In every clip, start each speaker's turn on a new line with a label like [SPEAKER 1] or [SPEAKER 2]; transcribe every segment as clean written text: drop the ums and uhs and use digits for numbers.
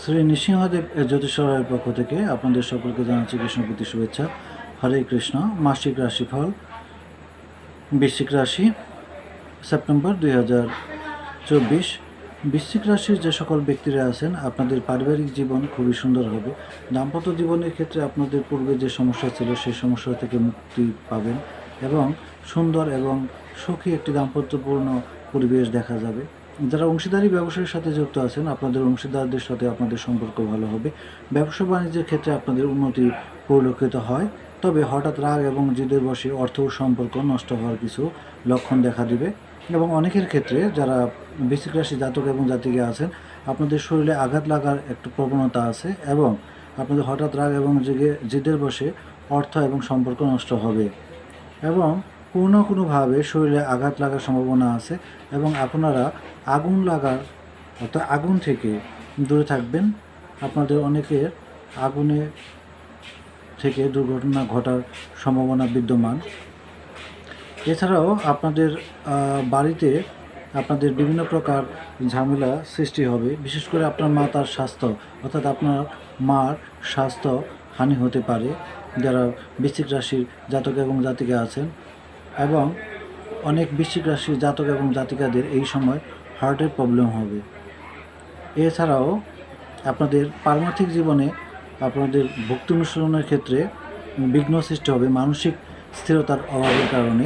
[SPEAKER 1] শ্রী নৃসিংহদেব জ্যোতিষালয়ের পক্ষ থেকে আপনাদের সকলকে জানাচ্ছি কৃষ্ণপ্রীতি শুভেচ্ছা। হরে কৃষ্ণ। মাসিক রাশিফল বৃশ্চিক রাশি সেপ্টেম্বর 2024। বৃশ্চিক রাশির যে সকল ব্যক্তিরা আছেন আপনাদের পারিবারিক জীবন খুবই সুন্দর হবে। দাম্পত্য জীবনের ক্ষেত্রে আপনাদের পূর্বে যে সমস্যা ছিল সেই সমস্যা থেকে মুক্তি পাবেন এবং সুন্দর এবং সুখী একটি দাম্পত্যপূর্ণ পরিবেশ দেখা যাবে। যারা অংশীদারি ব্যবসার সাথে যুক্ত আছেন আপনাদের অংশীদারদের সাথে আপনাদের সম্পর্ক ভালো হবে। ব্যবসা বাণিজ্যের ক্ষেত্রে আপনাদের উন্নতি পরিলক্ষিত হয়, তবে হঠাৎ রাগ এবং জিদের বশে অর্থ সম্পর্ক নষ্ট হওয়ার কিছু লক্ষণ দেখা দিবে। এবং অনেকের ক্ষেত্রে যারা বৃশ্চিক রাশি জাতক এবং জাতিকা আছেন আপনাদের শরীরে আঘাত লাগার একটু প্রবণতা আছে এবং আপনাদের হঠাৎ রাগ এবং জিদের বশে অর্থ এবং সম্পর্ক নষ্ট হবে এবং কোনোভাবে শরীরে আঘাত লাগার সম্ভাবনা আছে এবং আপনারা আগুন লাগার অর্থাৎ আগুন থেকে দূরে থাকবেন। আপনাদের অনেকের আগুনে থেকে দুর্ঘটনা ঘটার সম্ভাবনা বিদ্যমান। এছাড়াও আপনাদের বাড়িতে আপনাদের বিভিন্ন প্রকার ঝামেলা সৃষ্টি হবে, বিশেষ করে আপনার মাতার স্বাস্থ্য অর্থাৎ আপনার মার স্বাস্থ্য হানি হতে পারে যারা বৃশ্চিক রাশির জাতক এবং জাতিকা আছেন। এবং অনেক বৃশ্চিক রাশির জাতক এবং জাতিকাদের এই সময় হার্টের প্রবলেম হবে। এছাড়াও আপনাদের পারমার্থিক জীবনে আপনাদের ভক্তি অনুশীলনের ক্ষেত্রে বিঘ্ন সৃষ্টি হবে মানসিক স্থিরতার অভাবের কারণে।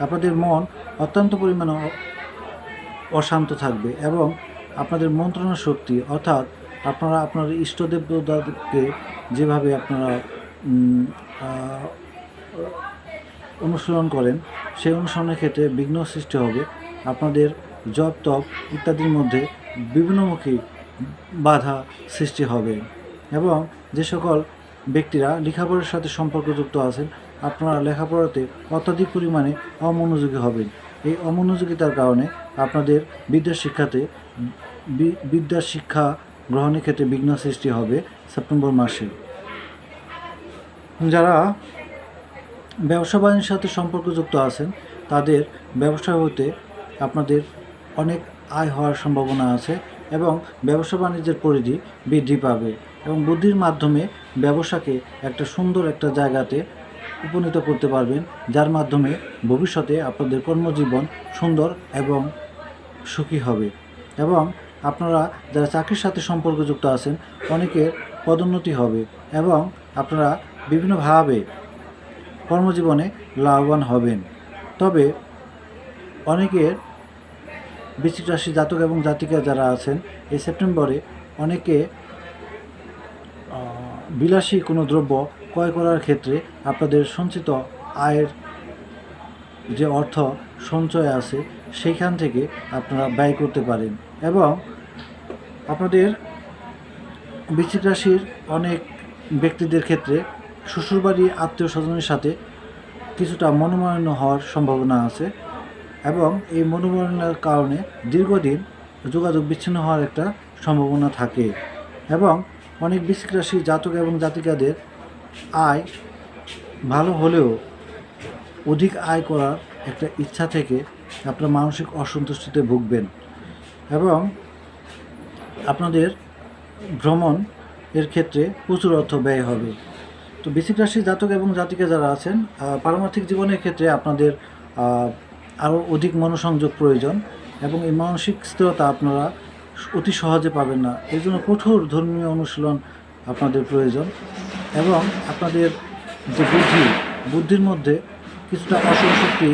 [SPEAKER 1] আপনাদের মন অত্যন্ত পরিমাণে অশান্ত থাকবে এবং আপনাদের মন্ত্রণা শক্তি অর্থাৎ আপনারা আপনার ইষ্টদেবতাকে যেভাবে আপনারা অনুসরণ করেন সেই অনুসরণের ক্ষেত্রে বিঘ্ন সৃষ্টি হবে। আপনাদের জপ তপ ইত্যাদির মধ্যে বিভিন্নমুখী বাধা সৃষ্টি হবে এবং যে সকল ব্যক্তিরা লেখাপড়ার সাথে সম্পর্কযুক্ত আছেন আপনারা লেখাপড়াতে অত্যাধিক পরিমাণে অমনোযোগী হবেন। এই অমনোযোগিতার কারণে আপনাদের বিদ্যা শিক্ষা গ্রহণের ক্ষেত্রে বিঘ্ন সৃষ্টি হবে সেপ্টেম্বর মাসে। যারা ব্যবসা বাণিজ্যের সাথে সম্পর্কযুক্ত আছেন তাদের ব্যবসা হতে আপনাদের অনেক আয় হওয়ার সম্ভাবনা আছে এবং ব্যবসা বাণিজ্যের পরিধি বৃদ্ধি পাবে এবং বুদ্ধির মাধ্যমে ব্যবসাকে একটা সুন্দর একটা জায়গাতে উপনীত করতে পারবেন, যার মাধ্যমে ভবিষ্যতে আপনাদের কর্মজীবন সুন্দর এবং সুখী হবে। এবং আপনারা যারা চাকরির সাথে সম্পর্কযুক্ত আছেন অনেকের পদোন্নতি হবে এবং আপনারা বিভিন্নভাবে কর্মজীবনে লাভবান হবেন। তবে অনেকের বৃশ্চিক রাশি জাতক এবং জাতিকা যারা আছেন এই সেপ্টেম্বরে অনেকে বিলাসী কোনো দ্রব্য ক্রয় করার ক্ষেত্রে আপনাদের সঞ্চিত আয়ের যে অর্থ সঞ্চয় আছে সেইখান থেকে আপনারা ব্যয় করতে পারেন এবং আপনাদের বৃশ্চিক রাশির অনেক ব্যক্তিদের ক্ষেত্রে শ্বশুরবাড়ি আত্মীয় স্বজনের সাথে কিছুটা মনোমালিন্য হওয়ার সম্ভাবনা আছে এবং এই মনোমালিন্যের কারণে দীর্ঘদিন যোগাযোগ বিচ্ছিন্ন হওয়ার একটা সম্ভাবনা থাকে এবং অনেক বৃশ্চিক রাশি জাতক এবং জাতিকাদের আয় ভালো হলেও অধিক আয় করার একটা ইচ্ছা থেকে আপনারা মানসিক অসন্তুষ্টিতে ভুগবেন এবং আপনাদের ভ্রমণ এর ক্ষেত্রে প্রচুর অর্থ ব্যয় হবে। তো বৃশ্চিক রাশির জাতক এবং জাতিকা যারা আছেন পারমার্থিক জীবনের ক্ষেত্রে আপনাদের আরও অধিক মনোসংযোগ প্রয়োজন এবং এই মানসিক স্থিরতা আপনারা অতি সহজে পাবেন না। এই জন্য কঠোর ধর্মীয় অনুশীলন আপনাদের প্রয়োজন এবং আপনাদের যে বুদ্ধির মধ্যে কিছুটা অসহশক্তি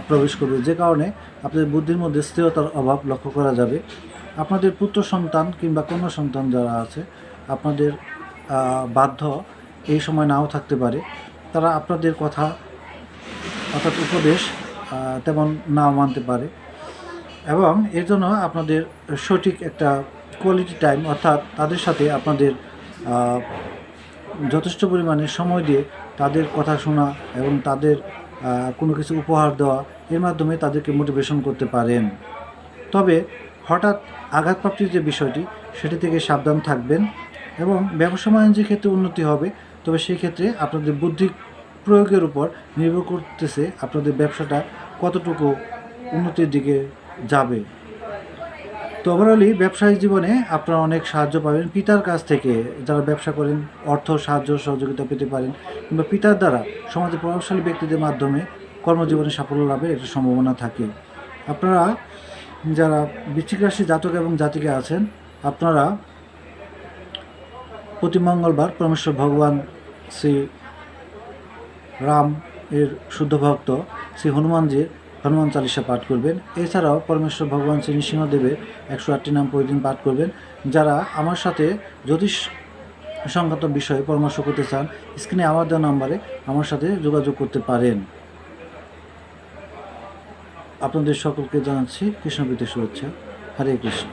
[SPEAKER 1] প্রবেশ করবে, যে কারণে আপনাদের বুদ্ধির মধ্যে স্থিরতার অভাব লক্ষ্য করা যাবে। আপনাদের পুত্র সন্তান কিংবা কন্যা সন্তান যারা আছে আপনাদের বাধ্য এই সময় নাও থাকতে পারে, তারা আপনাদের কথা অর্থাৎ উপদেশ তেমন নাও মানতে পারে এবং এর জন্য আপনাদের সঠিক একটা কোয়ালিটি টাইম অর্থাৎ তাদের সাথে আপনাদের যথেষ্ট পরিমাণে সময় দিয়ে তাদের কথা শোনা এবং তাদের কোনো কিছু উপহার দেওয়া, এর মাধ্যমে তাদেরকে মোটিভেশন করতে পারেন। তবে হঠাৎ আঘাতপ্রাপ্তির যে বিষয়টি সেটি থেকে সাবধান থাকবেন এবং ব্যবসা বাণিজ্যের ক্ষেত্রে উন্নতি হবে, তবে সেই ক্ষেত্রে আপনাদের বুদ্ধি প্রয়োগের উপর নির্ভর করতেছে আপনাদের ব্যবসাটা কতটুকু উন্নতির দিকে যাবে। তো ওভারঅলি ব্যবসায়িক জীবনে আপনারা অনেক সাহায্য পাবেন পিতার কাছ থেকে। যারা ব্যবসা করেন অর্থ সাহায্য সহযোগিতা পেতে পারেন, কিংবা পিতার দ্বারা সমাজের প্রভাবশালী ব্যক্তিদের মাধ্যমে কর্মজীবনে সাফল্য লাভের একটা সম্ভাবনা থাকে। আপনারা যারা বৃশ্চিক রাশি জাতক এবং জাতিকা আছেন, আপনারা প্রতি মঙ্গলবার পরমেশ্বর ভগবান শ্রী রাম এর শুদ্ধ ভক্ত শ্রী হনুমানজির হনুমান চালিসা পাঠ করবেন। এছাড়াও পরমেশ্বর ভগবান শ্রী নৃসিংহদেবের 108টি নাম প্রতিদিন পাঠ করবেন। যারা আমার সাথে জ্যোতিষ সংক্রান্ত বিষয়ে পরামর্শ করতে চান, স্ক্রিনে আমার দেওয়া নাম্বারে আমার সাথে যোগাযোগ করতে পারেন। আপনাদের সকলকে জানাচ্ছি কৃষ্ণপ্রীতি শুভেচ্ছা। হরে কৃষ্ণ।